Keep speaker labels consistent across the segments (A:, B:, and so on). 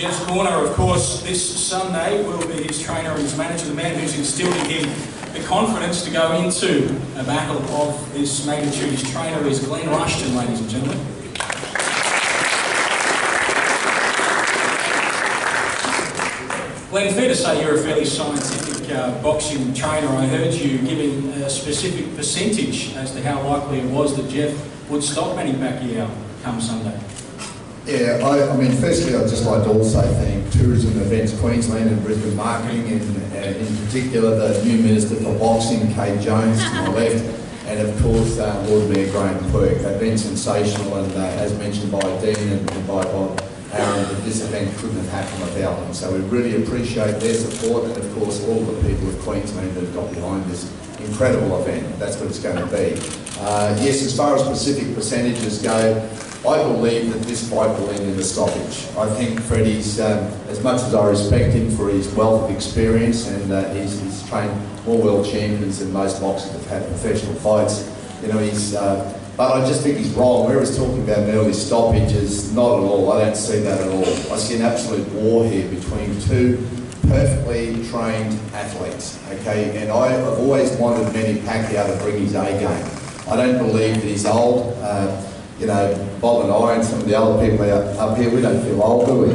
A: Jeff's corner. Of course, this Sunday will be his trainer and his manager, the man who's instilled in him the confidence to go into a battle of this magnitude. His trainer is Glenn Rushton, ladies and gentlemen. Glenn, fair to say you're a fairly scientific boxing trainer. I heard you giving a specific percentage as to how likely it was that Jeff would stop Manny Pacquiao come Sunday.
B: Yeah, I mean, firstly, I'd just like to also thank Tourism Events Queensland and Brisbane Marketing, and in particular the new Minister for Boxing, Kate Jones, to my left, and of course Lord Mayor Graham Quirk. They've been sensational, and as mentioned by Dean and by Bob Aaron, that this event couldn't have happened without them. So we really appreciate their support, and of course all the people of Queensland that have got behind this incredible event. That's what it's going to be. Yes, as far as specific percentages go, I believe that this fight will end in a stoppage. I think Freddie's, as much as I respect him for his wealth of experience, and he's trained more world champions than most boxers have had professional fights, you know, but I just think he's wrong. Where he's talking about an early stoppage is not at all. I don't see that at all. I see an absolute war here between two perfectly trained athletes, okay? And I've always wanted Manny Pacquiao to bring his A game. I don't believe that he's old. You know, Bob and I and some of the other people up here, we don't feel old, do we?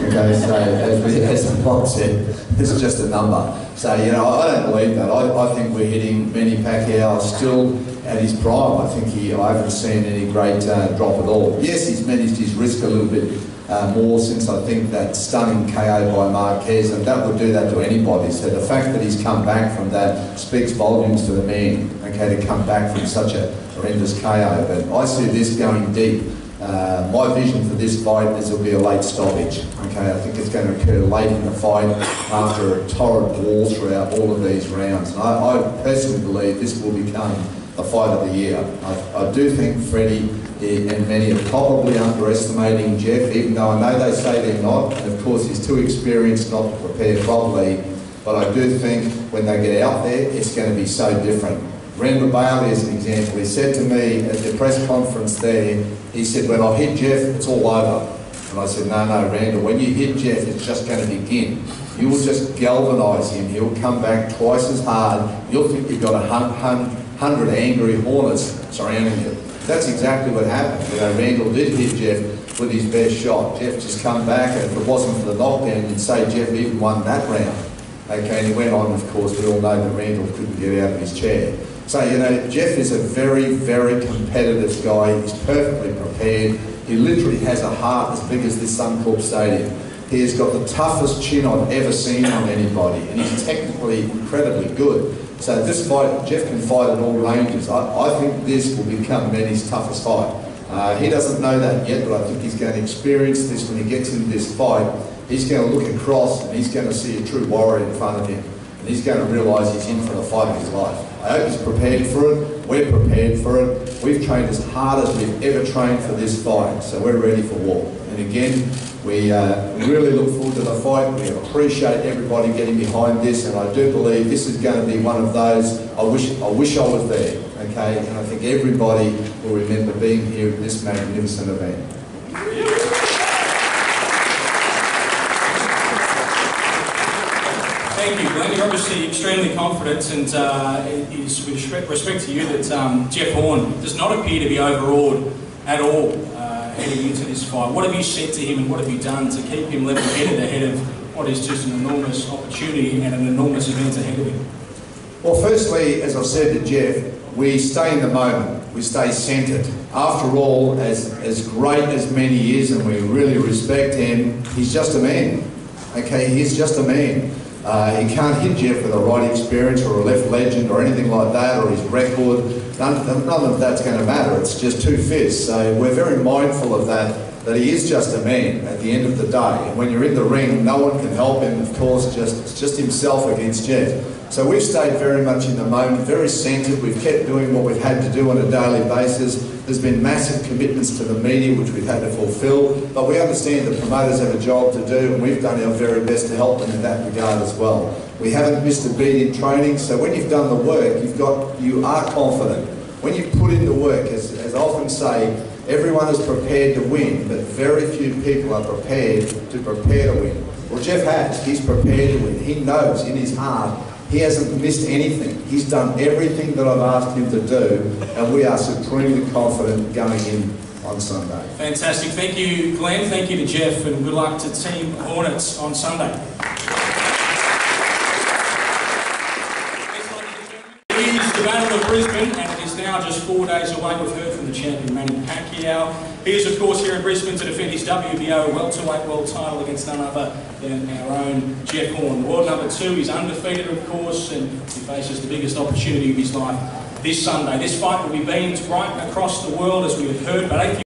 B: Okay, so as Bob said, it's just a number. So, you know, I don't believe that. I think we're hitting Manny Pacquiao still at his prime. I haven't seen any great drop at all. Yes, he's managed his risk a little bit more since I think that stunning KO by Marquez, and that would do that to anybody. So the fact that he's come back from that speaks volumes to the man, okay, to come back from such a horrendous KO. But I see this going deep. My vision for this fight is it'll be a late stoppage. Okay, I think it's going to occur late in the fight after a torrid war throughout all of these rounds. And I personally believe this will become the fight of the year. I do think Freddie and many are probably underestimating Jeff, even though I know they say they're not. And of course, he's too experienced not to prepare properly. But I do think when they get out there, it's going to be so different. Randall Bailey, as an example, he said to me at the press conference there, he said, when I hit Jeff, it's all over. And I said, no, Randall, when you hit Jeff, it's just going to begin. You will just galvanise him. He'll come back twice as hard. You'll think you've got 100 angry hornets surrounding you. That's exactly what happened. You know, Randall did hit Jeff with his best shot. Jeff just come back, and if it wasn't for the knockdown, you'd say Jeff even won that round. Okay, and he went on, of course, we all know that Randall couldn't get out of his chair. So, you know, Jeff is a very, very competitive guy. He's perfectly prepared. He literally has a heart as big as this Suncorp Stadium. He has got the toughest chin I've ever seen on anybody, and he's technically incredibly good. So this fight, Jeff can fight at all ranges. I think this will become Manny's toughest fight. He doesn't know that yet, but I think he's going to experience this when he gets into this fight. He's going to look across and he's going to see a true warrior in front of him. And he's going to realise he's in for the fight of his life. I hope he's prepared for it. We're prepared for it. We've trained as hard as we've ever trained for this fight. So we're ready for war. And again, we really look forward to the fight. We appreciate everybody getting behind this, and I do believe this is going to be one of those, I wish I was there, okay? And I think everybody will remember being here at this magnificent event.
A: Thank you, Glenn. You're obviously extremely confident, and it is with respect to you that Jeff Horn does not appear to be overawed at all heading into this fight. What have you said to him, and what have you done to keep him level-headed ahead of what is just an enormous opportunity and an enormous event ahead of him?
B: Well, firstly, as I've said to Jeff, we stay in the moment. We stay centred. After all, as great as Manny is, and we really respect him, he's just a man. Okay, he's just a man. He can't hit Jeff with a right experience or a left legend or anything like that, or his record. None of that's going to matter. It's just two fists. So we're very mindful of that he is just a man at the end of the day. And when you're in the ring, no one can help him, of course, it's just himself against Jeff. So we've stayed very much in the moment, very centred. We've kept doing what we've had to do on a daily basis. There's been massive commitments to the media, which we've had to fulfil, but we understand the promoters have a job to do, and we've done our very best to help them in that regard as well. We haven't missed a beat in training, so when you've done the work, you are confident. When you put in the work, as I often say, Everyone is prepared to win, but very few people are prepared to win. Well, Jeff has. He's prepared to win. He knows in his heart he hasn't missed anything. He's done everything that I've asked him to do, and we are supremely confident going in on Sunday.
A: Fantastic. Thank you, Glenn. Thank you to Jeff, and good luck to Team Hornets on Sunday. It is the Battle of Brisbane, and it is now just 4 days away. We've heard from the champion, Manny Pacquiao. He is, of course, here in Brisbane to defend his WBO welterweight world title against none other than our own Jeff Horn. World number 2, he's undefeated, of course, and he faces the biggest opportunity of his life this Sunday. This fight will be beamed right across the world, as we have heard, but